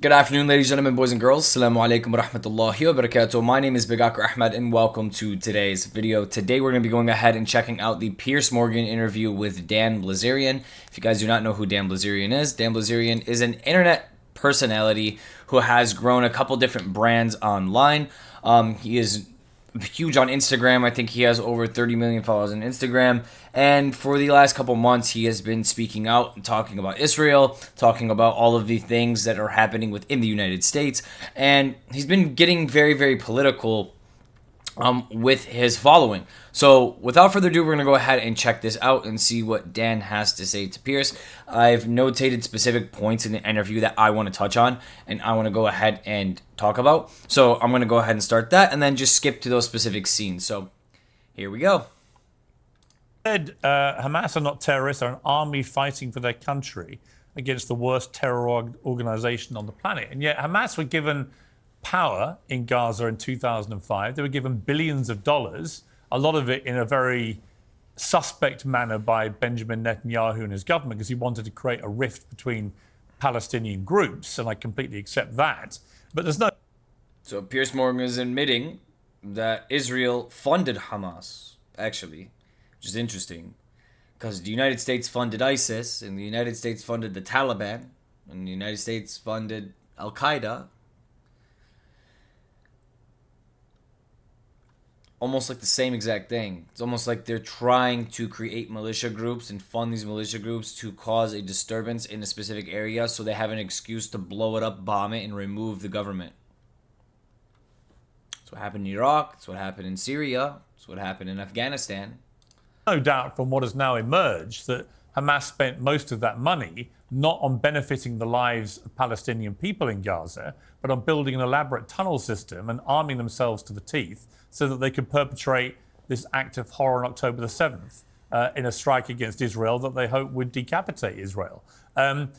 Good afternoon, ladies, gentlemen, boys and girls. Assalamu alaikum wa rahmatullahi wa barakatuh. My name is Bigakr Ahmed and welcome to today's video. Today we're going to be going ahead and checking out the Piers Morgan interview with Dan Bilzerian. If you guys do not know who Dan Bilzerian is an internet personality who has grown a couple different brands online. He is huge on Instagram. I think he has over 30 million followers on Instagram. And for the last couple months, he has been speaking out and talking about Israel, talking about all of the things that are happening within the United States. And he's been getting very, very political with his following. So without further ado, we're going to go ahead and check this out and see what Dan has to say to Piers. I've notated specific points in the interview that I want to touch on and I want to go ahead and talk about. So I'm going to go ahead and start that and then just skip to those specific scenes. So here we go. Said Hamas are not terrorists, they're an army fighting for their country against the worst terror organization on the planet. And yet Hamas were given power in Gaza in 2005. They were given billions of dollars, a lot of it in a very suspect manner by Benjamin Netanyahu and his government because he wanted to create a rift between Palestinian groups, and I completely accept that. But there's no... So Piers Morgan is admitting that Israel funded Hamas, actually, which is interesting because the United States funded ISIS, and the United States funded the Taliban, and the United States funded Al-Qaeda. Almost like the same exact thing. It's almost like they're trying to create militia groups and fund these militia groups to cause a disturbance in a specific area so they have an excuse to blow it up, bomb it, and remove the government. That's what happened in Iraq. That's what happened in Syria. That's what happened in Afghanistan. No doubt from what has now emerged that Hamas spent most of that money not on benefiting the lives of Palestinian people in Gaza, but on building an elaborate tunnel system and arming themselves to the teeth so that they could perpetrate this act of horror on October the 7th in a strike against Israel that they hope would decapitate Israel. I'm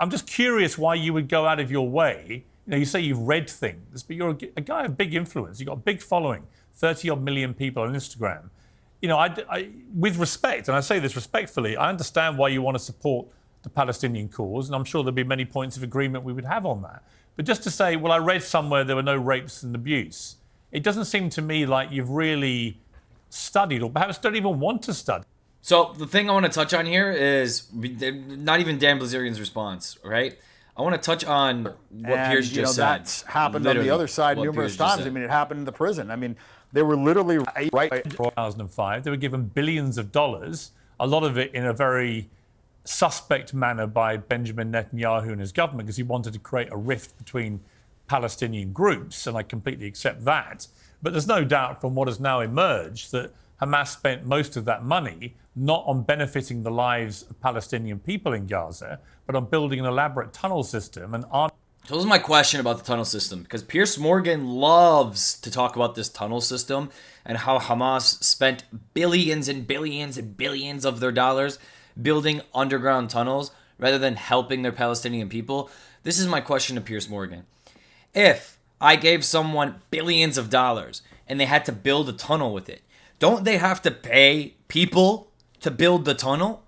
just curious why you would go out of your way. You know, you say you've read things, but you're a guy of big influence. You've got a big following, 30-odd million people on Instagram. You know, with respect, and I say this respectfully, I understand why you want to support the Palestinian cause, and I'm sure there'll be many points of agreement we would have on that. But just to say, well, I read somewhere there were no rapes and abuse, it doesn't seem to me like you've really studied, or perhaps don't even want to study. So the thing I want to touch on here is not even Dan Bilzerian's response, right? I want to touch on what Piers just said. That's happened on the other side numerous times. I mean, it happened in the prison. I mean, they were literally right. In 2005, they were given billions of dollars, a lot of it in a very suspect manner by Benjamin Netanyahu and his government because he wanted to create a rift between Palestinian groups, and I completely accept that. But there's no doubt from what has now emerged that Hamas spent most of that money not on benefiting the lives of Palestinian people in Gaza, but on building an elaborate tunnel system and arming. So this is my question about the tunnel system, because Piers Morgan loves to talk about this tunnel system and how Hamas spent billions and billions and billions of their dollars building underground tunnels rather than helping their Palestinian people. This is my question to Piers Morgan. If I gave someone billions of dollars and they had to build a tunnel with it, don't they have to pay people to build the tunnel?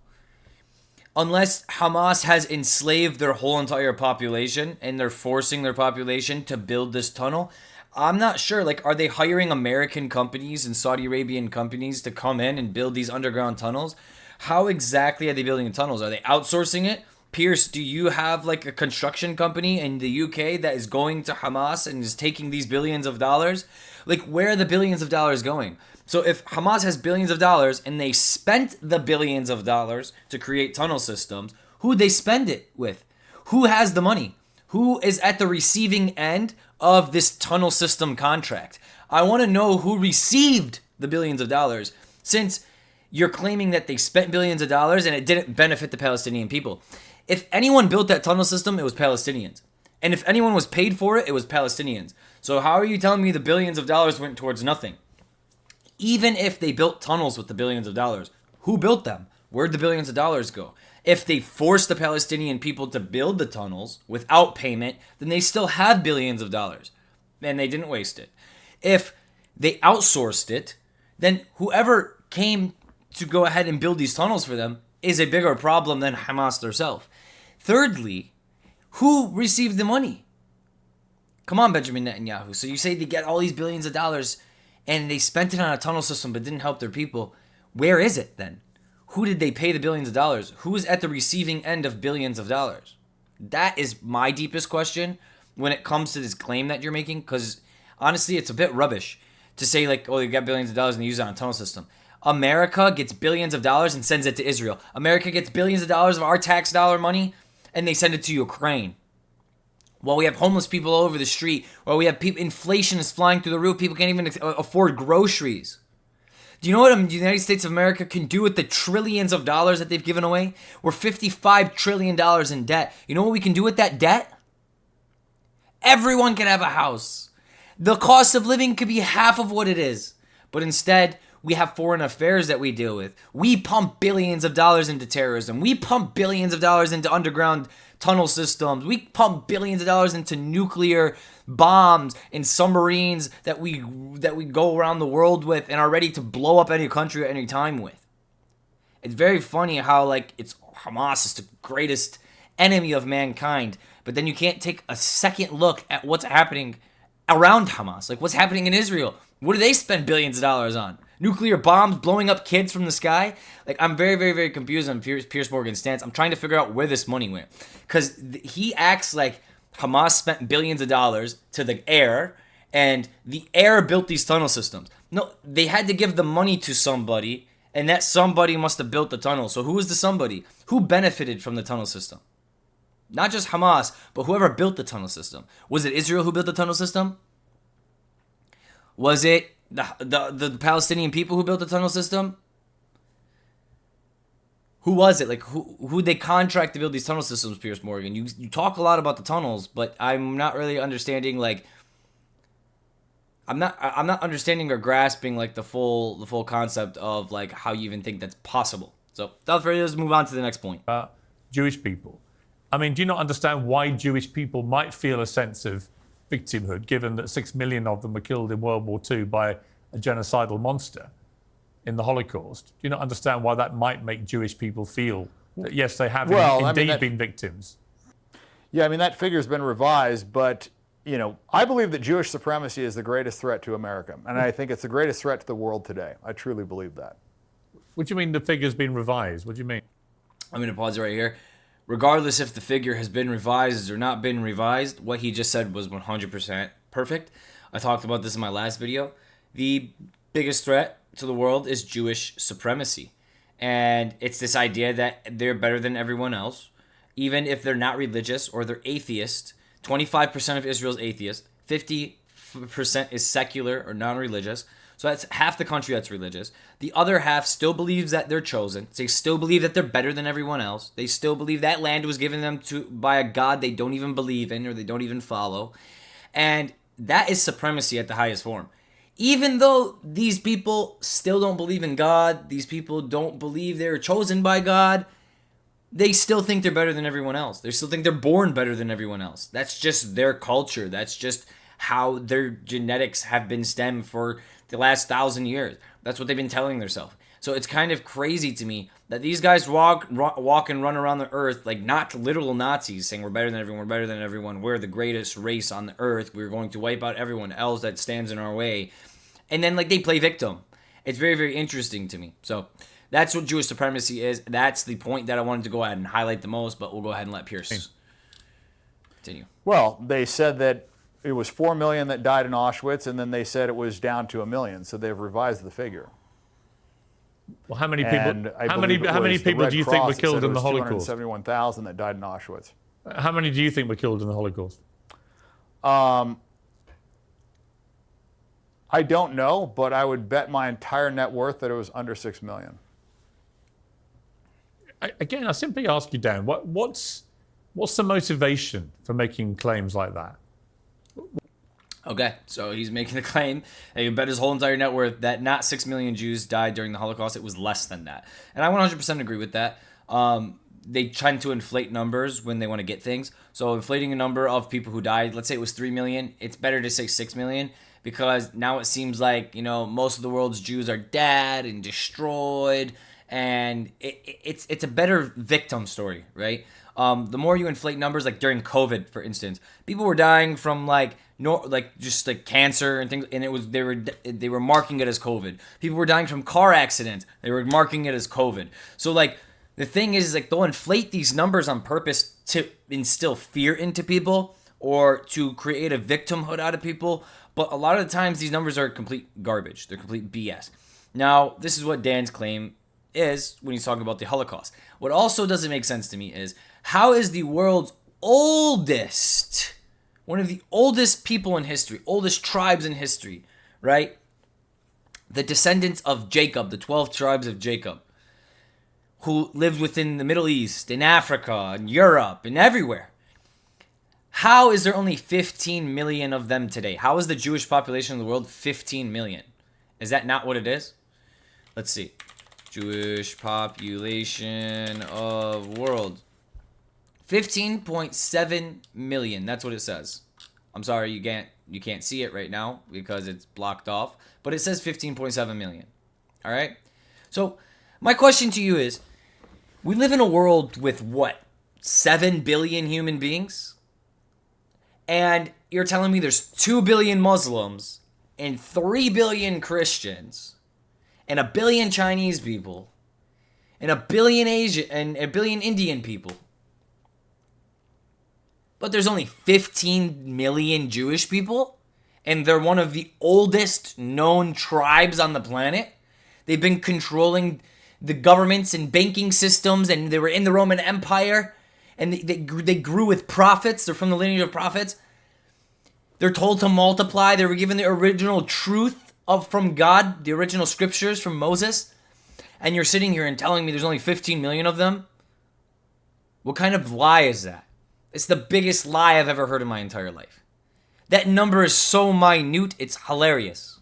Unless Hamas has enslaved their whole entire population and they're forcing their population to build this tunnel, I'm not sure. Like, are they hiring American companies and Saudi Arabian companies to come in and build these underground tunnels? How exactly are they building the tunnels? Are they outsourcing it? Piers, do you have like a construction company in the UK that is going to Hamas and is taking these billions of dollars? Like, where are the billions of dollars going? So if Hamas has billions of dollars and they spent the billions of dollars to create tunnel systems, who they spend it with? Who has the money? Who is at the receiving end of this tunnel system contract? I want to know who received the billions of dollars, since you're claiming that they spent billions of dollars and it didn't benefit the Palestinian people. If anyone built that tunnel system, it was Palestinians. And if anyone was paid for it, it was Palestinians. So how are you telling me the billions of dollars went towards nothing? Even if they built tunnels with the billions of dollars, who built them? Where'd the billions of dollars go? If they forced the Palestinian people to build the tunnels without payment, then they still have billions of dollars. And they didn't waste it. If they outsourced it, then whoever came to go ahead and build these tunnels for them is a bigger problem than Hamas themselves. Thirdly, who received the money? Come on, Benjamin Netanyahu. So you say they get all these billions of dollars and they spent it on a tunnel system but didn't help their people. Where is it then? Who did they pay the billions of dollars? Who is at the receiving end of billions of dollars? That is my deepest question when it comes to this claim that you're making, because honestly, it's a bit rubbish to say like, oh, you got billions of dollars and they use it on a tunnel system. America gets billions of dollars and sends it to Israel. America gets billions of dollars of our tax dollar money and they send it to Ukraine. While we have homeless people all over the street, while we have inflation is flying through the roof, people can't even afford groceries. Do you know what the United States of America can do with the trillions of dollars that they've given away? We're $55 trillion in debt. You know what we can do with that debt? Everyone can have a house. The cost of living could be half of what it is. But instead, we have foreign affairs that we deal with. We pump billions of dollars into terrorism. We pump billions of dollars into underground tunnel systems. We pump billions of dollars into nuclear bombs and submarines that we go around the world with and are ready to blow up any country at any time with. It's very funny how like it's Hamas is the greatest enemy of mankind, but then you can't take a second look at what's happening around Hamas. Like what's happening in Israel. What do they spend billions of dollars on? Nuclear bombs blowing up kids from the sky? Like, I'm very, very, very confused on Piers Morgan's stance. I'm trying to figure out where this money went. Because he acts like Hamas spent billions of dollars to the air, and the air built these tunnel systems. No, they had to give the money to somebody, and that somebody must have built the tunnel. So who was the somebody? Who benefited from the tunnel system? Not just Hamas, but whoever built the tunnel system. Was it Israel who built the tunnel system? Was it the Palestinian people who built the tunnel system? Who was it? Like who they contract to build these tunnel systems, Piers Morgan? You talk a lot about the tunnels, but I'm not really understanding like I'm not understanding or grasping like the full concept of like how you even think that's possible. So without further ado, let's move on to the next point. Jewish people. I mean, do you not understand why Jewish people might feel a sense of victimhood, given that 6 million of them were killed in World War II by a genocidal monster in the Holocaust? Do you not understand why that might make Jewish people feel that, yes, they have indeed been victims? Yeah, I mean, that figure's been revised, but, you know, I believe that Jewish supremacy is the greatest threat to America, and I think it's the greatest threat to the world today. I truly believe that. What do you mean the figure's been revised? What do you mean? I'm going to pause it right here. Regardless if the figure has been revised or not been revised, what he just said was 100% perfect. I talked about this in my last video. The biggest threat to the world is Jewish supremacy. And it's this idea that they're better than everyone else, even if they're not religious or they're atheist. 25% of Israel's atheist, 50% is secular or non-religious. So that's half the country that's religious. The other half still believes that they're chosen. They still believe that they're better than everyone else. They still believe that land was given them by a God they don't even believe in or they don't even follow. And that is supremacy at the highest form. Even though these people still don't believe in God, these people don't believe they're chosen by God, they still think they're better than everyone else. They still think they're born better than everyone else. That's just their culture. That's just how their genetics have been stemmed for the last 1,000 years. That's what they've been telling themselves. So it's kind of crazy to me that these guys walk and run around the earth like not literal Nazis saying we're better than everyone, we're the greatest race on the earth, we're going to wipe out everyone else that stands in our way. And then like they play victim. It's very, very interesting to me. So that's what Jewish supremacy is. That's the point that I wanted to go ahead and highlight the most, but we'll go ahead and let Piers continue. Well, they said that it was 4 million that died in Auschwitz, and then they said it was down to 1 million. So they've revised the figure. Well, how many people? How many people do you think were killed in the Holocaust? 271,000 that died in Auschwitz. How many do you think were killed in the Holocaust? I don't know, but I would bet my entire net worth that it was under 6 million. Again, I simply ask you, Dan, what's the motivation for making claims like that? Okay, so he's making the claim that he bet his whole entire net worth that not 6 million Jews died during the Holocaust, it was less than that. And I 100% agree with that. They tend to inflate numbers when they want to get things. So inflating a number of people who died, let's say it was 3 million, it's better to say 6 million because now it seems like, you know, most of the world's Jews are dead and destroyed, and it's a better victim story, right? The more you inflate numbers, like during COVID, for instance, people were dying from like like just like cancer and things, and they were marking it as COVID. People were dying from car accidents. They were marking it as COVID. So like the thing is like they'll inflate these numbers on purpose to instill fear into people or to create a victimhood out of people. But a lot of the times these numbers are complete garbage. They're complete BS. Now, this is what Dan's claim is when he's talking about the Holocaust. What also doesn't make sense to me is how is the world's oldest, one of the oldest people in history, oldest tribes in history, right? The descendants of Jacob, the 12 tribes of Jacob, who lived within the Middle East, in Africa, in Europe, and everywhere. How is there only 15 million of them today? How is the Jewish population in the world 15 million? Is that not what it is? Let's see. Jewish population of world. 15.7 million. That's what it says. I'm sorry you can't see it right now because it's blocked off, but it says 15.7 million. All right? So, my question to you is, we live in a world with what? 7 billion human beings? And you're telling me there's 2 billion Muslims and 3 billion Christians and 1 billion Chinese people and 1 billion Asian and 1 billion Indian people. But there's only 15 million Jewish people, and they're one of the oldest known tribes on the planet. They've been controlling the governments and banking systems, and they were in the Roman Empire, and they grew with prophets. They're from the lineage of prophets. They're told to multiply. They were given the original truth from God, the original scriptures from Moses. And you're sitting here and telling me there's only 15 million of them? What kind of lie is that? It's the biggest lie I've ever heard in my entire life. That number is so minute, it's hilarious.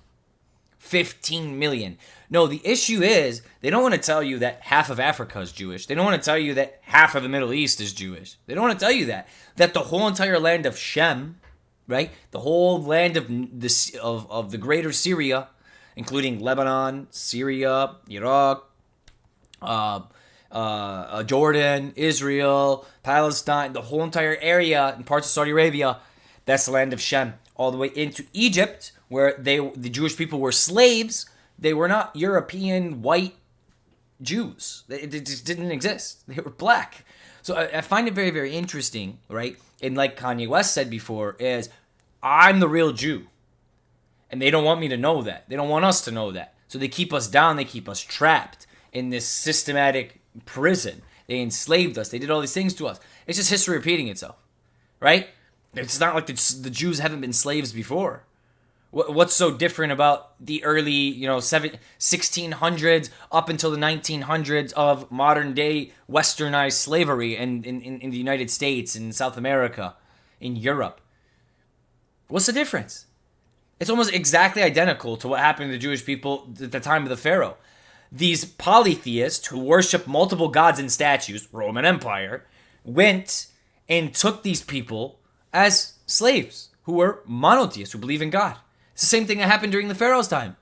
15 million. No, the issue is they don't want to tell you that half of Africa is Jewish. They don't want to tell you that half of the Middle East is Jewish. They don't want to tell you that the whole entire land of Shem, right? The whole land of the greater Syria, including Lebanon, Syria, Iraq, Jordan, Israel, Palestine, the whole entire area and parts of Saudi Arabia, that's the land of Shem. All the way into Egypt, where the Jewish people were slaves. They were not European white Jews. They just didn't exist. They were black. So I find it very, very interesting, right? And like Kanye West said before, is I'm the real Jew. And they don't want me to know that. They don't want us to know that. So they keep us down. They keep us trapped in this systematic prison. They enslaved us. They did all these things to us. It's just history repeating itself, right? It's not like the Jews haven't been slaves before. What's so different about the early, 1600s up until the 1900s of modern day westernized slavery in the United States, in South America, in Europe? What's the difference? It's almost exactly identical to what happened to the Jewish people at the time of the Pharaoh. These polytheists who worship multiple gods and statues, Roman Empire, went and took these people as slaves who were monotheists, who believe in God. It's the same thing that happened during the Pharaoh's time.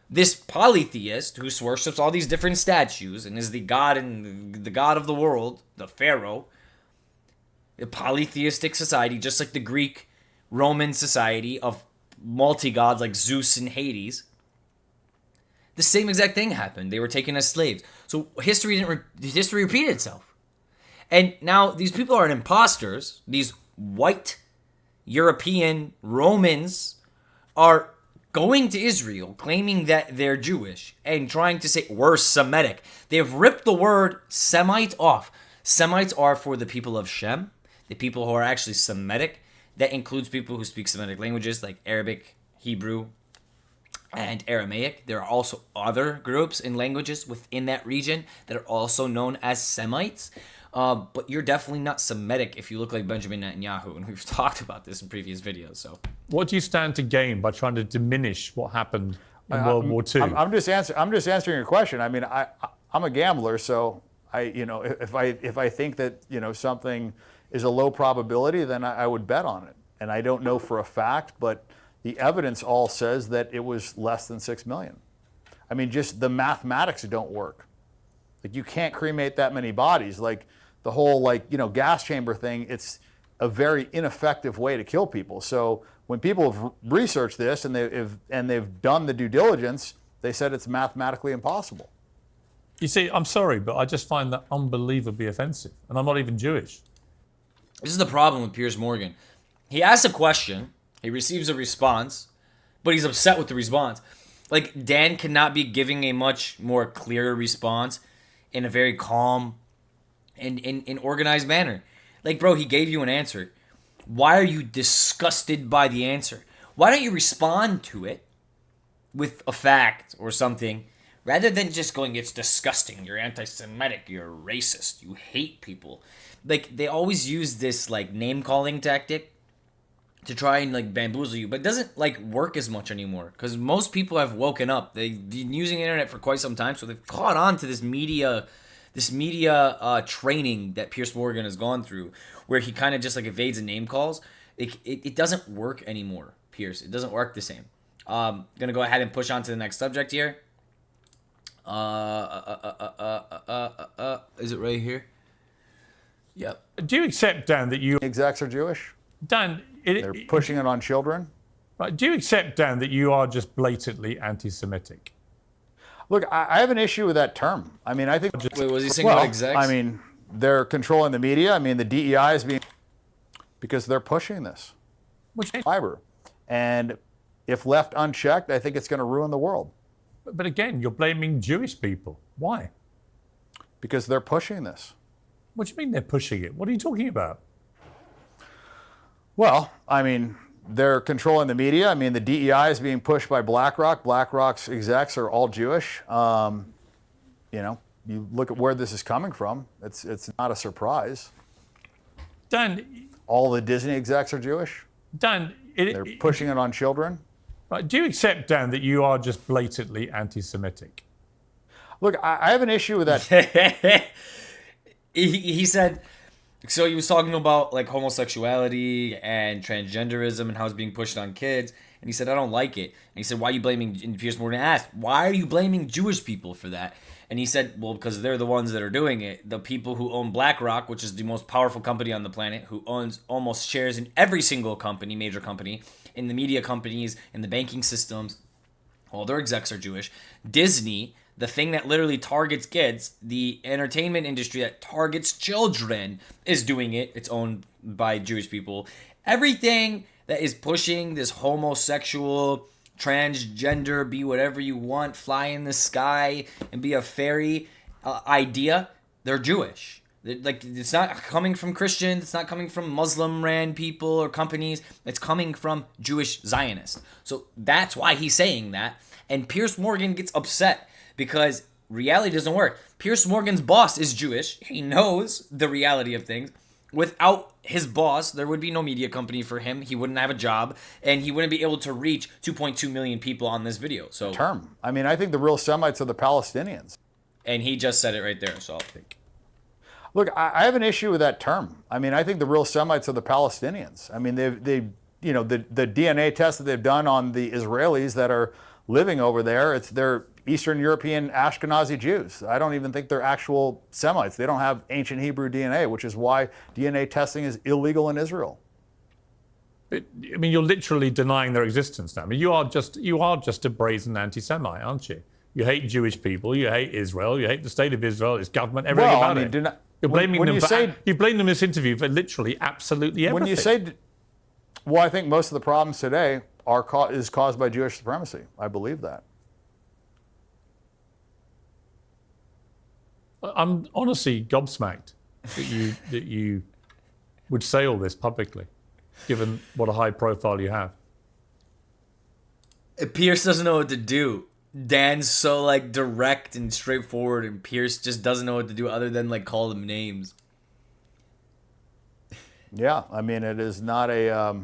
This polytheist who worships all these different statues and is the god and the god of the world, the Pharaoh, a polytheistic society, just like the Greek Roman society of multi-gods like Zeus and Hades. The same exact thing happened. They were taken as slaves. So history repeated itself. And now these people are imposters. These white European Romans are going to Israel, claiming that they're Jewish, and trying to say we're Semitic. They have ripped the word Semite off. Semites are for the people of Shem, the people who are actually Semitic. That includes people who speak Semitic languages like Arabic, Hebrew, and Aramaic. There are also other groups and languages within that region that are also known as Semites. But you're definitely not Semitic if you look like Benjamin Netanyahu, and we've talked about this in previous videos. So, what do you stand to gain by trying to diminish what happened in World War II? I'm just answering your question. I mean, I'm a gambler, so if I think that something is a low probability, then I would bet on it. And I don't know for a fact, but the evidence all says that it was less than 6 million. I mean, just the mathematics don't work. Like, you can't cremate that many bodies. Like, the whole gas chamber thing, it's a very ineffective way to kill people. So when people have researched this and they've done the due diligence, they said it's mathematically impossible. You see, I'm sorry, but I just find that unbelievably offensive, and I'm not even Jewish. This is the problem with Piers Morgan. He asks a question, he receives a response, but he's upset with the response. Like, Dan cannot be giving a much more clear response in a very calm and in organized manner. Like, bro, he gave you an answer. Why are you disgusted by the answer? Why don't you respond to it with a fact or something, rather than just going, it's disgusting, you're anti-Semitic, you're racist, you hate people. Like, they always use this, like, name-calling tactic to try and, like, bamboozle you, but it doesn't, like, work as much anymore, because most people have woken up. They've been using the internet for quite some time, so they've caught on to this media training that Piers Morgan has gone through, where he kind of just, like, evades and name calls. It doesn't work anymore, Piers. It doesn't work the same. Gonna go ahead and push on to the next subject here. Is it right here? Yep. Do you accept, Dan, that you... Execs are Jewish? Dan... They're pushing it on children? Right. Do you accept, Dan, that you are just blatantly anti-Semitic? Look, I have an issue with that term. I mean, I think... Wait, was he saying about execs? I mean, they're controlling the media. I mean, the DEI is being... Because they're pushing this. Which fiber. And if left unchecked, I think it's going to ruin the world. But again, you're blaming Jewish people. Why? Because they're pushing this. What do you mean they're pushing it? What are you talking about? Well, I mean, they're controlling the media. I mean, the DEI is being pushed by BlackRock. BlackRock's execs are all Jewish. You know, you look at where this is coming from. It's not a surprise. Dan... All the Disney execs are Jewish? Dan... They're pushing it on children? Right. Do you accept, Dan, that you are just blatantly anti-Semitic? Look, I have an issue with that. He said, so he was talking about, like, homosexuality and transgenderism and how it's being pushed on kids. And he said, I don't like it. And he said, why are you blaming, and Piers Morgan asked, why are you blaming Jewish people for that? And he said, well, because they're the ones that are doing it. The people who own BlackRock, which is the most powerful company on the planet, who owns almost shares in every single company, major company, in the media companies, in the banking systems, all their execs are Jewish. Disney, the thing that literally targets kids, the entertainment industry that targets children, is doing it. It's owned by Jewish people. Everything that is pushing this homosexual, transgender, be whatever you want, fly in the sky and be a fairy idea, they're Jewish. Like, it's not coming from Christians, it's not coming from Muslim-ran people or companies, it's coming from Jewish Zionists. So that's why he's saying that. And Piers Morgan gets upset because reality doesn't work. Piers Morgan's boss is Jewish. He knows the reality of things. Without his boss, there would be no media company for him. He wouldn't have a job, and he wouldn't be able to reach 2.2 million people on this video. So, I mean, I think the real Semites are the Palestinians. And he just said it right there, so I'll think. Look, I have an issue with that term. I mean, I think the real Semites are the Palestinians. I mean, they you know, the DNA tests that they've done on the Israelis that are living over there, they're Eastern European Ashkenazi Jews. I don't even think they're actual Semites. They don't have ancient Hebrew DNA, which is why DNA testing is illegal in Israel. I mean, you're literally denying their existence now. I mean, you are just a brazen anti-Semite, aren't you? You hate Jewish people. You hate Israel. You hate the state of Israel, its government, everything about it. You're blaming them you blame them in this interview for literally absolutely everything. When you say, well, I think most of the problems today is caused by Jewish supremacy. I believe that. I'm honestly gobsmacked that you would say all this publicly, given what a high profile you have. Piers doesn't know what to do. Dan's so, like, direct and straightforward, and Piers just doesn't know what to do other than, like, call them names. Yeah, I mean, it is not a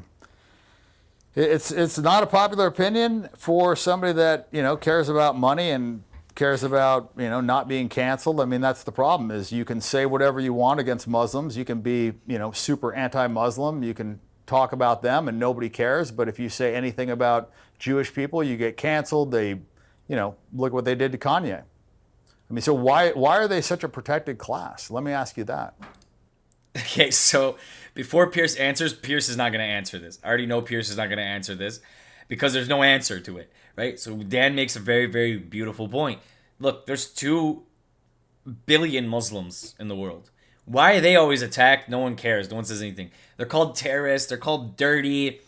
it's not a popular opinion for somebody that, you know, cares about money and cares about, you know, not being canceled. I mean, that's the problem, is you can say whatever you want against Muslims. You can be, you know, super anti-Muslim. You can talk about them and nobody cares. But if you say anything about Jewish people, you get canceled. They, you know, look what they did to Kanye. I mean, so why are they such a protected class? Let me ask you that. Okay, so before Pierce answers, Pierce is not going to answer this. I already know Pierce is not going to answer this because there's no answer to it, right? So Dan makes a very, very beautiful point. Look, there's 2 billion Muslims in the world. Why are they always attacked? No one cares. No one says anything. They're called terrorists. They're called dirty.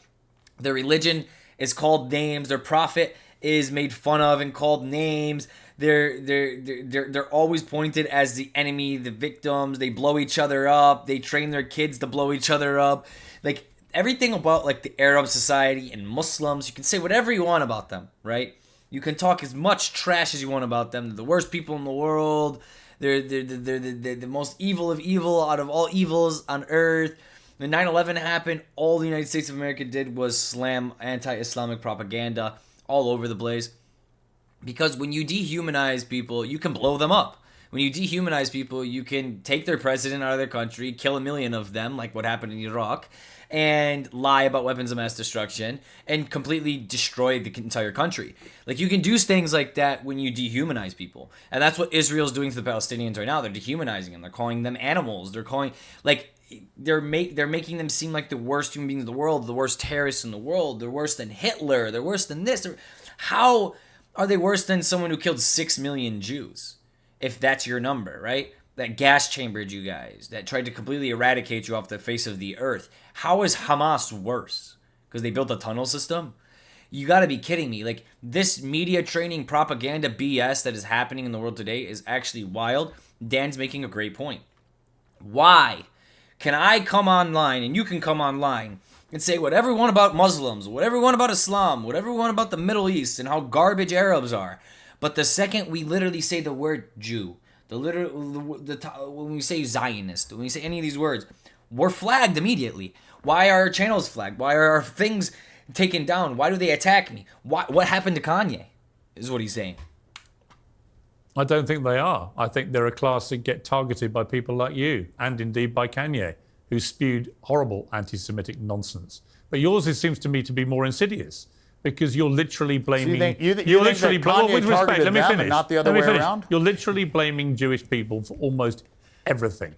Their religion is called names. Their prophet is made fun of and called names. They're always pointed as the enemy, the victims. They blow each other up. They train their kids to blow each other up. Like everything about like the Arab society and Muslims, you can say whatever you want about them, right? You can talk as much trash as you want about them. They're the worst people in the world. They're the most evil of evil out of all evils on earth. When 9/11 happened, all the United States of America did was slam anti-Islamic propaganda all over the place. Because when you dehumanize people, you can blow them up. When you dehumanize people, you can take their president out of their country, kill 1 million of them, like what happened in Iraq, and lie about weapons of mass destruction, and completely destroy the entire country. Like, you can do things like that when you dehumanize people. And that's what Israel's doing to the Palestinians right now. They're dehumanizing them. They're calling them animals. They're calling, like, they're making them seem like the worst human beings in the world, the worst terrorists in the world. They're worse than Hitler. They're worse than this. How are they worse than someone who killed 6 million Jews? If that's your number, right? That gas chambered you guys, that tried to completely eradicate you off the face of the earth. How is Hamas worse? Because they built a tunnel system? You gotta be kidding me. Like, this media training propaganda BS that is happening in the world today is actually wild. Dan's making a great point. Why can I come online, and you can come online, and say whatever we want about Muslims, whatever we want about Islam, whatever we want about the Middle East, and how garbage Arabs are, but the second we literally say the word Jew, when we say Zionist, when we say any of these words, we're flagged immediately. Why are our channels flagged? Why are our things taken down? Why do they attack me? What happened to Kanye? Is what he's saying. I don't think they are. I think they're a class that get targeted by people like you, and indeed by Kanye, who spewed horrible anti-Semitic nonsense. But yours seems to me to be more insidious, because you're literally blaming. So you think Kanye with respect, targeted let me them finish. and not the other way around? You're literally blaming Jewish people for almost everything.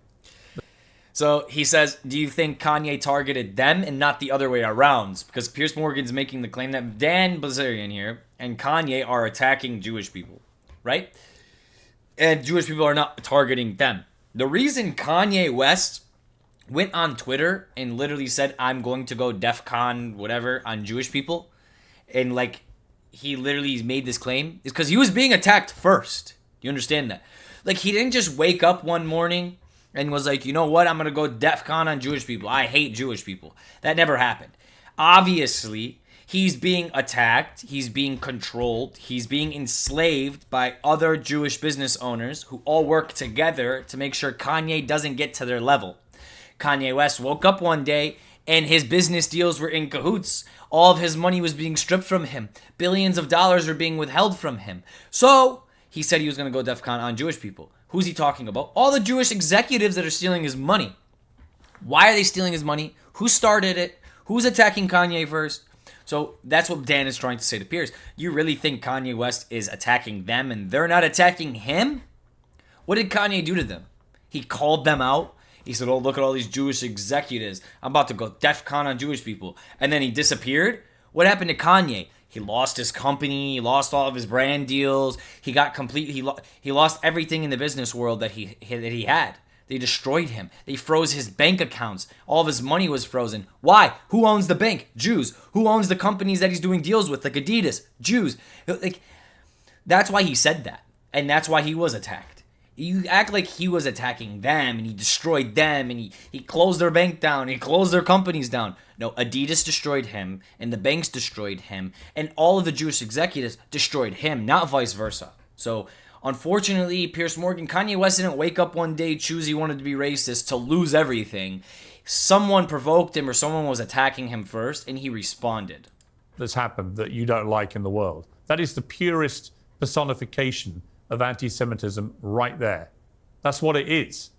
So he says, do you think Kanye targeted them and not the other way around? Because Piers Morgan's making the claim that Dan Bilzerian here and Kanye are attacking Jewish people, right? And Jewish people are not targeting them. The reason Kanye West went on Twitter and literally said, I'm going to go DEFCON whatever on Jewish people, and like he literally made this claim, is because he was being attacked first. You understand that? Like, he didn't just wake up one morning and was like, you know what, I'm going to go DEFCON on Jewish people. I hate Jewish people. That never happened. Obviously, he's being attacked. He's being controlled. He's being enslaved by other Jewish business owners who all work together to make sure Kanye doesn't get to their level. Kanye West woke up one day and his business deals were in cahoots. All of his money was being stripped from him. Billions of dollars were being withheld from him. So he said he was going to go DEFCON on Jewish people. Who's he talking about? All the Jewish executives that are stealing his money. Why are they stealing his money? Who started it? Who's attacking Kanye first? So that's what Dan is trying to say to Piers. You really think Kanye West is attacking them and they're not attacking him? What did Kanye do to them? He called them out. He said, oh, look at all these Jewish executives. I'm about to go DEFCON on Jewish people. And then he disappeared. What happened to Kanye? He lost his company. He lost all of his brand deals. He got he lost everything in the business world that he had. They destroyed him. They froze his bank accounts. All of his money was frozen. Why? Who owns the bank? Jews. Who owns the companies that he's doing deals with, like Adidas? Jews. Like, that's why he said that. And that's why he was attacked. You act like he was attacking them and he destroyed them and he closed their bank down. He closed their companies down. No, Adidas destroyed him and the banks destroyed him and all of the Jewish executives destroyed him, not vice versa. So, unfortunately, Piers Morgan, Kanye West didn't wake up one day, choose he wanted to be racist, to lose everything. Someone provoked him or someone was attacking him first and he responded. That's happened that you don't like in the world. That is the purest personification of anti-Semitism right there. That's what it is.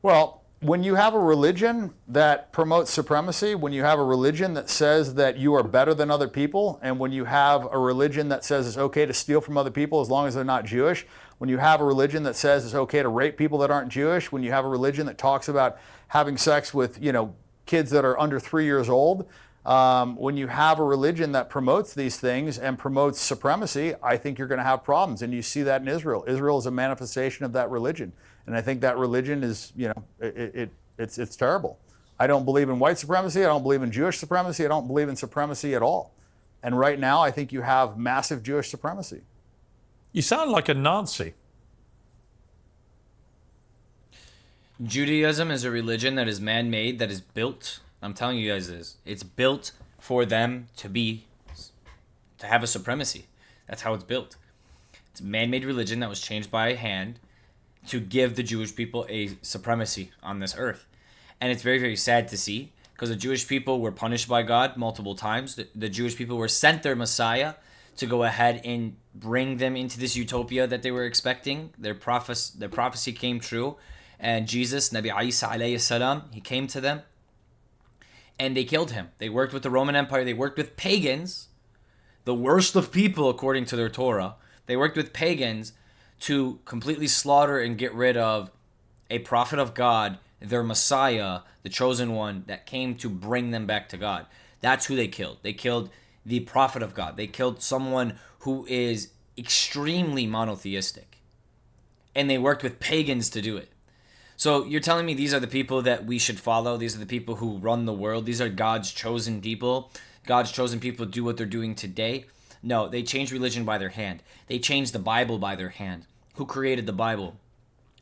Well, when you have a religion that promotes supremacy, when you have a religion that says that you are better than other people, and when you have a religion that says it's okay to steal from other people as long as they're not Jewish, when you have a religion that says it's okay to rape people that aren't Jewish, when you have a religion that talks about having sex with, kids that are under 3 years old, when you have a religion that promotes these things and promotes supremacy, I think you're going to have problems. And you see that in Israel. Israel is a manifestation of that religion. And I think that religion is, it's terrible. I don't believe in white supremacy. I don't believe in Jewish supremacy. I don't believe in supremacy at all. And right now, I think you have massive Jewish supremacy. You sound like a Nazi. Judaism is a religion that is man-made, that is built. I'm telling you guys this. It's built for them to have a supremacy. That's how it's built. It's a man-made religion that was changed by hand to give the Jewish people a supremacy on this earth. And it's very, very sad to see, because the Jewish people were punished by God multiple times. The Jewish people were sent their Messiah to go ahead and bring them into this utopia that they were expecting. Their prophecy came true. And Jesus, Nabi Isa alayhi salam, he came to them and they killed him. They worked with the Roman Empire. They worked with pagans, the worst of people according to their Torah. They worked with pagans to completely slaughter and get rid of a prophet of God, their Messiah, the chosen one that came to bring them back to God. That's who they killed. They killed the prophet of God. They killed someone who is extremely monotheistic. And they worked with pagans to do it. So you're telling me these are the people that we should follow? These are the people who run the world? These are God's chosen people? God's chosen people do what they're doing today? No, they changed religion by their hand. They changed the Bible by their hand. Who created the Bible?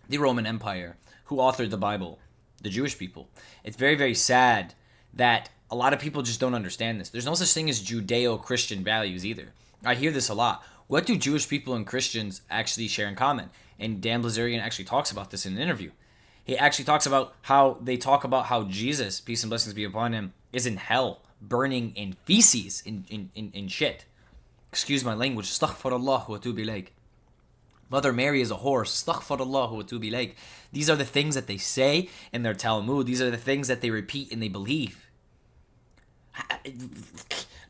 The Roman Empire. Who authored the Bible? The Jewish people. It's very, very sad that a lot of people just don't understand this. There's no such thing as Judeo-Christian values either. I hear this a lot. What do Jewish people and Christians actually share in common? And Dan Bilzerian actually talks about this in an interview. He actually talks about how they talk about how Jesus, peace and blessings be upon him, is in hell, burning in feces, in shit. Excuse my language. Astaghfirullah wa atubu ilayk. Mother Mary is a whore. Astaghfirullah wa atubu ilayk. These are the things that they say in their Talmud. These are the things that they repeat and they believe.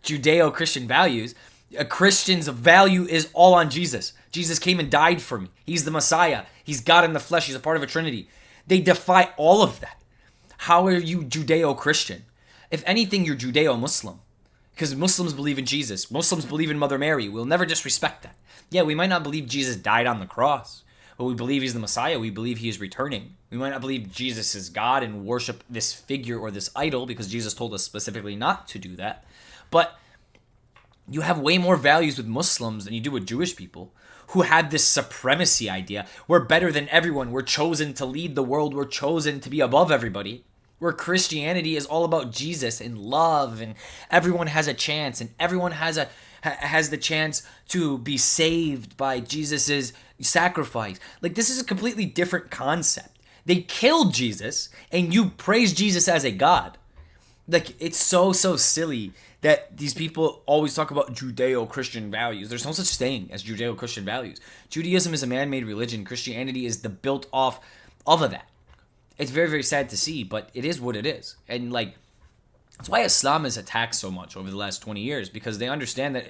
Judeo-Christian values. A Christian's value is all on Jesus. Jesus came and died for me. He's the Messiah. He's God in the flesh. He's a part of a Trinity. They defy all of that. How are you Judeo-Christian? If anything, you're Judeo-Muslim. Because Muslims believe in Jesus. Muslims believe in Mother Mary. We'll never disrespect that. Yeah, we might not believe Jesus died on the cross, but we believe he's the Messiah. We believe he is returning. We might not believe Jesus is God and worship this figure or this idol because Jesus told us specifically not to do that. But you have way more values with Muslims than you do with Jewish people who have this supremacy idea. We're better than everyone. We're chosen to lead the world. We're chosen to be above everybody. Where Christianity is all about Jesus and love, and everyone has a chance, and everyone has the chance to be saved by Jesus's sacrifice. Like, this is a completely different concept. They killed Jesus, and you praise Jesus as a god. Like, it's so silly that these people always talk about Judeo-Christian values. There's no such thing as Judeo-Christian values. Judaism is a man-made religion. Christianity is the built off of that. It's very, very sad to see, but it is what it is. And like, that's why Islam is attacked so much over the last 20 years, because they understand that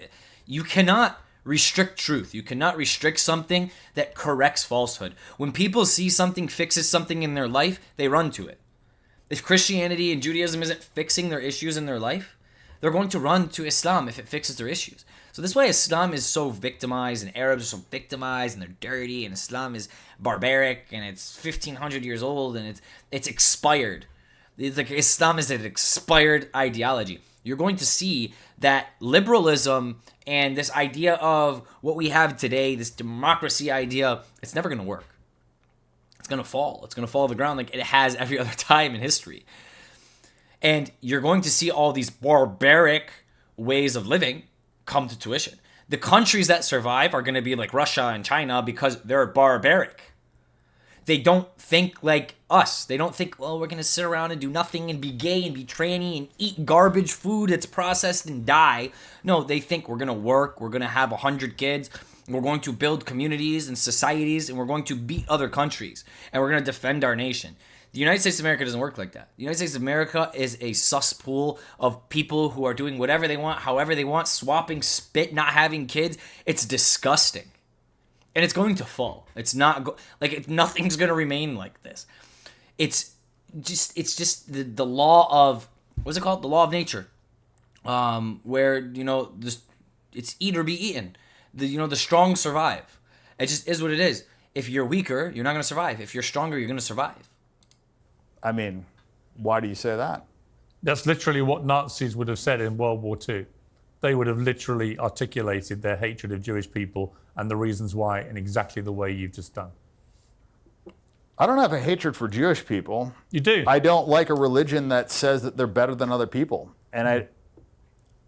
you cannot restrict truth. You cannot restrict something that corrects falsehood. When people see something fixes something in their life, they run to it. If Christianity and Judaism isn't fixing their issues in their life, they're going to run to Islam if it fixes their issues. So this is why Islam is so victimized, and Arabs are so victimized, and they're dirty, and Islam is barbaric, and it's 1,500 years old, and it's expired. It's like Islam is an expired ideology. You're going to see that liberalism and this idea of what we have today, this democracy idea, it's never going to work. It's going to fall. It's going to fall to the ground like it has every other time in history. And you're going to see all these barbaric ways of living come to tuition. The countries that survive are going to be like Russia and China because they're barbaric. They don't think like us. They don't think, well, we're going to sit around and do nothing and be gay and be tranny and eat garbage food that's processed and die. No, they think we're going to work, we're going to have 100 kids, we're going to build communities and societies, and we're going to beat other countries, and we're going to defend our nation. The United States of America doesn't work like that. The United States of America is a cesspool of people who are doing whatever they want, however they want, swapping spit, not having kids. It's disgusting. And it's going to fall. It's not nothing's going to remain like this. It's just the law of, what's it called? The law of nature. Where, it's eat or be eaten. The strong survive. It just is what it is. If you're weaker, you're not going to survive. If you're stronger, you're going to survive. I mean, why do you say that? That's literally what Nazis would have said in World War II. They would have literally articulated their hatred of Jewish people and the reasons why in exactly the way you've just done. I don't have a hatred for Jewish people. You do? I don't like a religion that says that they're better than other people. And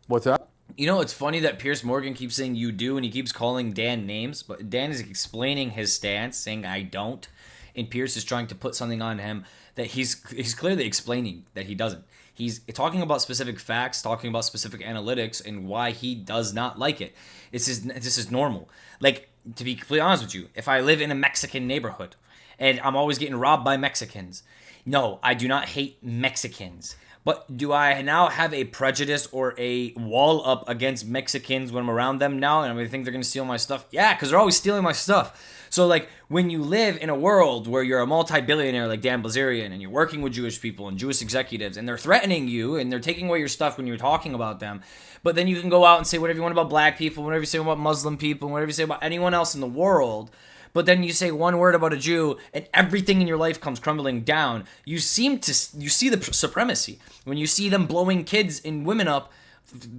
what's that? It's funny that Piers Morgan keeps saying you do, and he keeps calling Dan names, but Dan is explaining his stance, saying I don't, and Piers is trying to put something on him that he's clearly explaining that he doesn't. He's talking about specific facts, talking about specific analytics, and why he does not like it. This is normal. Like, to be completely honest with you, if I live in a Mexican neighborhood and I'm always getting robbed by Mexicans, no, I do not hate Mexicans. But do I now have a prejudice or a wall up against Mexicans when I'm around them now and I think they're going to steal my stuff? Yeah, because they're always stealing my stuff. So, like, when you live in a world where you're a multi-billionaire like Dan Bilzerian and you're working with Jewish people and Jewish executives and they're threatening you and they're taking away your stuff when you're talking about them, but then you can go out and say whatever you want about black people, whatever you say about Muslim people, whatever you say about anyone else in the world, but then you say one word about a Jew and everything in your life comes crumbling down. You see the supremacy. When you see them blowing kids and women up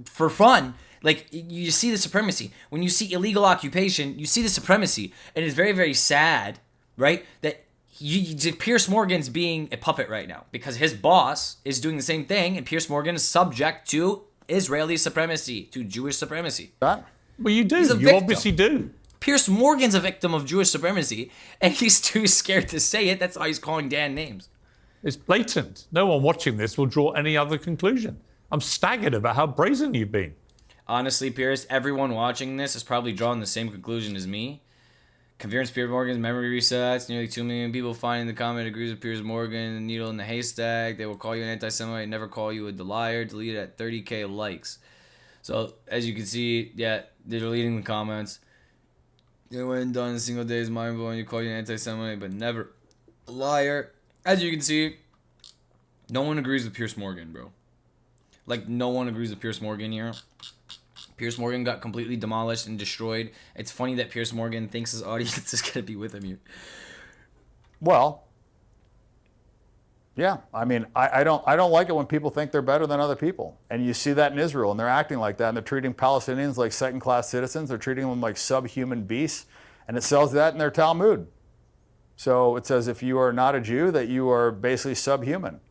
for fun, like, you see the supremacy. When you see illegal occupation, you see the supremacy. And it's very, very sad, right, that Piers Morgan's being a puppet right now because his boss is doing the same thing, and Piers Morgan is subject to Israeli supremacy, to Jewish supremacy. That? Well, you do. You victim. Obviously do. Piers Morgan's a victim of Jewish supremacy, and he's too scared to say it. That's why he's calling Dan names. It's blatant. No one watching this will draw any other conclusion. I'm staggered about how brazen you've been. Honestly, Piers, everyone watching this is probably drawing the same conclusion as me. Conference Piers Morgan's memory resets. Nearly 2 million people finding the comment agrees with Piers Morgan. The needle in the haystack. They will call you an anti-Semite, never call you a liar. Delete it at 30K likes. So, as you can see, yeah, they're deleting the comments. It went done in a single day is mind-blowing. You call you an anti-Semite, but never a liar. As you can see, no one agrees with Piers Morgan, bro. Like, no one agrees with Piers Morgan here. Piers Morgan got completely demolished and destroyed. It's funny that Piers Morgan thinks his audience is going to be with him here. Well, yeah. I mean, I don't like it when people think they're better than other people. And you see that in Israel, and they're acting like that, and they're treating Palestinians like second-class citizens. They're treating them like subhuman beasts, and it sells that in their Talmud. So it says if you are not a Jew, that you are basically subhuman.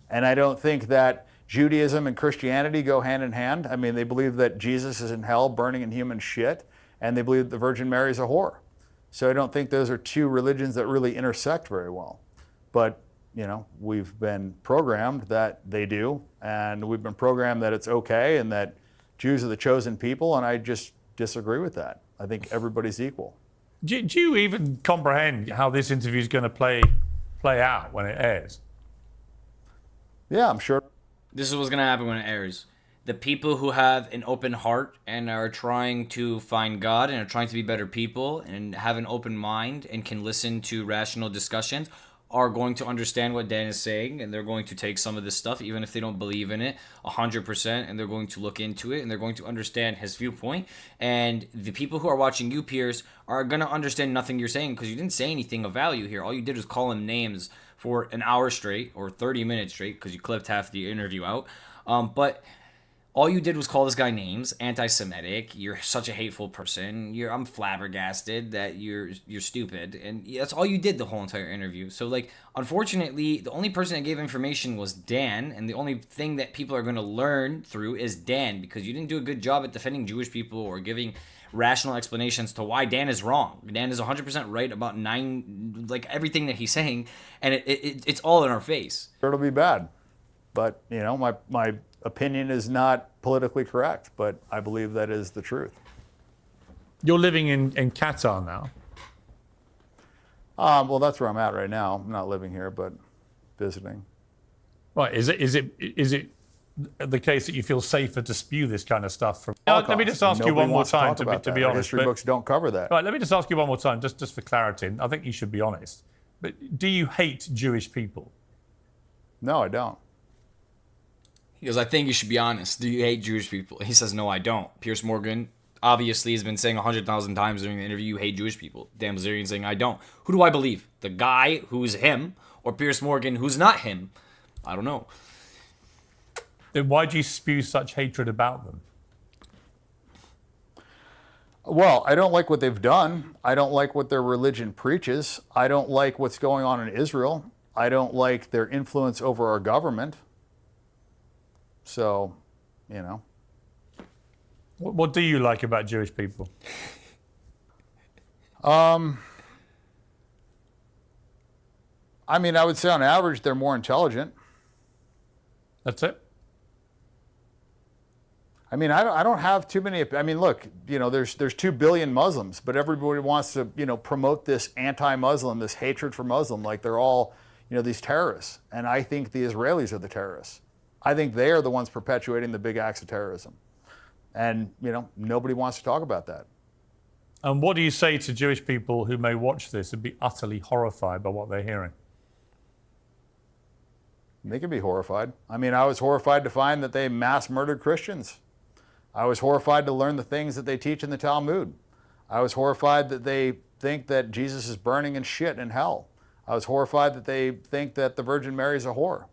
And I don't think that Judaism and Christianity go hand in hand. I mean, they believe that Jesus is in hell burning in human shit, and they believe that the Virgin Mary is a whore. So I don't think those are two religions that really intersect very well. But, we've been programmed that they do, and we've been programmed that it's okay and that Jews are the chosen people, and I just disagree with that. I think everybody's equal. Do you even comprehend how this interview is going to play out when it airs? Yeah, I'm sure. This is what's going to happen when it airs. The people who have an open heart and are trying to find God and are trying to be better people and have an open mind and can listen to rational discussions are going to understand what Dan is saying, and they're going to take some of this stuff, even if they don't believe in it 100%, and they're going to look into it, and they're going to understand his viewpoint. And the people who are watching you, Piers, are going to understand nothing you're saying because you didn't say anything of value here. All you did was call him names for an hour straight or 30 minutes straight because you clipped half the interview out. But all you did was call this guy names, anti-Semitic. You're such a hateful person. I'm flabbergasted that you're stupid, and that's all you did the whole entire interview. So, like, unfortunately, the only person that gave information was Dan, and the only thing that people are going to learn through is Dan because you didn't do a good job at defending Jewish people or giving rational explanations to why Dan is wrong. Dan is 100% right about everything that he's saying, and it's all in our face. It'll be bad, but my opinion is not politically correct, but I believe that is the truth. You're living in Qatar now. Well, that's where I'm at right now. I'm not living here, but visiting. Right? Is it the case that you feel safer to spew this kind of stuff from? Holocaust. Let me just ask you Nobody one more wants time talk about to be that. Our honest. history books don't cover that. Right, let me just ask you one more time, just for clarity. And I think you should be honest. But do you hate Jewish people? No, I don't. He goes, I think you should be honest. Do you hate Jewish people? He says, no, I don't. Piers Morgan obviously has been saying 100,000 times during the interview, you hate Jewish people. Dan Bilzerian saying, I don't. Who do I believe? The guy who's him or Piers Morgan who's not him? I don't know. Then why do you spew such hatred about them? Well, I don't like what they've done. I don't like what their religion preaches. I don't like what's going on in Israel. I don't like their influence over our government. So, you know. What do you like about Jewish people? I mean, I would say on average they're more intelligent. That's it? I mean, I don't have too many. I mean, look, you know, there's 2 billion Muslims, but everybody wants to, you know, promote this anti-Muslim, this hatred for Muslim, like they're all, you know, these terrorists. And I think the Israelis are the terrorists. I think they are the ones perpetuating the big acts of terrorism. And, you know, nobody wants to talk about that. And what do you say to Jewish people who may watch this and be utterly horrified by what they're hearing? They can be horrified. I mean, I was horrified to find that they mass murdered Christians. I was horrified to learn the things that they teach in the Talmud. I was horrified that they think that Jesus is burning in shit in hell. I was horrified that they think that the Virgin Mary is a whore.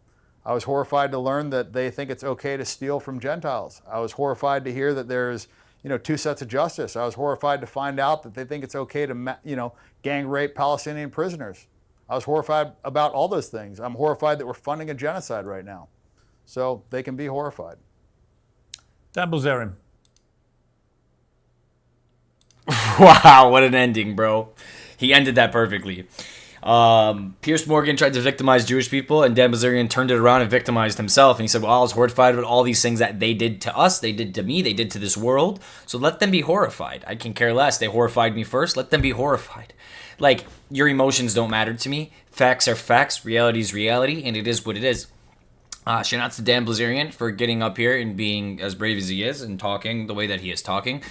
I was horrified to learn that they think it's okay to steal from Gentiles. I was horrified to hear that there's, you know, 2 sets of justice. I was horrified to find out that they think it's okay to, you know, gang rape Palestinian prisoners. I was horrified about all those things. I'm horrified that we're funding a genocide right now. So they can be horrified. Dan Bilzerian. Wow, what an ending, bro. He ended that perfectly. Piers Morgan tried to victimize Jewish people, and Dan Bilzerian turned it around and victimized himself. And he said, well, I was horrified about all these things that they did to us, they did to me, they did to this world. So let them be horrified. I can care less. They horrified me first. Let them be horrified. Like, your emotions don't matter to me. Facts are facts. Reality is reality, and it is what it is. Shout out to Dan Bilzerian for getting up here and being as brave as he is and talking the way that he is talking.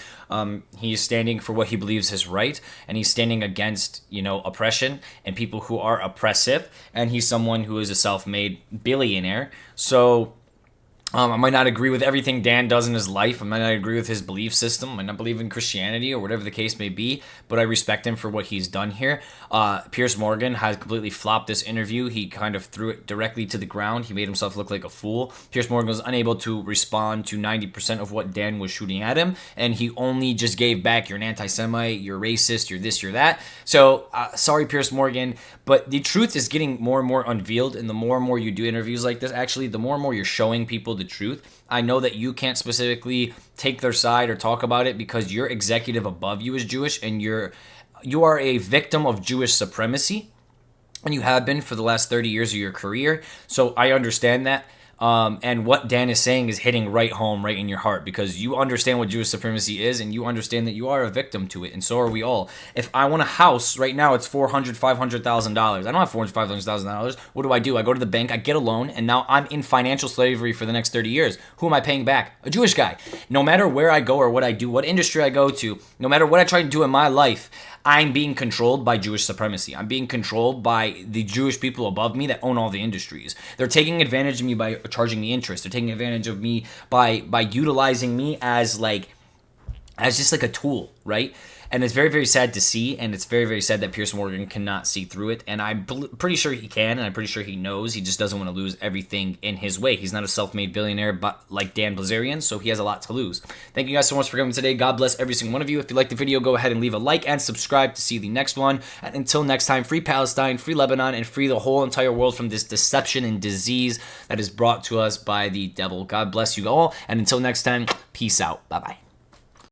He's standing for what he believes is right, and he's standing against, you know, oppression and people who are oppressive. And he's someone who is a self-made billionaire. So I might not agree with everything Dan does in his life. I might not agree with his belief system. I might not believe in Christianity or whatever the case may be, but I respect him for what he's done here. Piers Morgan has completely flopped this interview. He kind of threw it directly to the ground. He made himself look like a fool. Piers Morgan was unable to respond to 90% of what Dan was shooting at him, and he only just gave back, you're an anti-Semite, you're racist, you're this, you're that. So, sorry, Piers Morgan, but the truth is getting more and more unveiled, and the more and more you do interviews like this, actually, the more and more you're showing people the truth. I know that you can't specifically take their side or talk about it because your executive above you is Jewish, and you are a victim of Jewish supremacy, and you have been for the last 30 years of your career. So I understand that. And what Dan is saying is hitting right home, right in your heart, because you understand what Jewish supremacy is, and you understand that you are a victim to it, and so are we all. If I want a house right now, it's $400,000, $500,000. I don't have $400,000, $500,000. What do? I go to the bank, I get a loan, and now I'm in financial slavery for the next 30 years. Who am I paying back? A Jewish guy. No matter where I go or what I do, what industry I go to, no matter what I try to do in my life, I'm being controlled by Jewish supremacy. I'm being controlled by the Jewish people above me that own all the industries. They're taking advantage of me by charging me interest. They're taking advantage of me by utilizing me as just like a tool, right? And it's very, very sad to see, and it's very, very sad that Piers Morgan cannot see through it. And I'm pretty sure he can, and I'm pretty sure he knows. He just doesn't want to lose everything in his way. He's not a self-made billionaire, but like Dan Bilzerian, so he has a lot to lose. Thank you guys so much for coming today. God bless every single one of you. If you liked the video, go ahead and leave a like and subscribe to see the next one. And until next time, free Palestine, free Lebanon, and free the whole entire world from this deception and disease that is brought to us by the devil. God bless you all, and until next time, peace out. Bye-bye.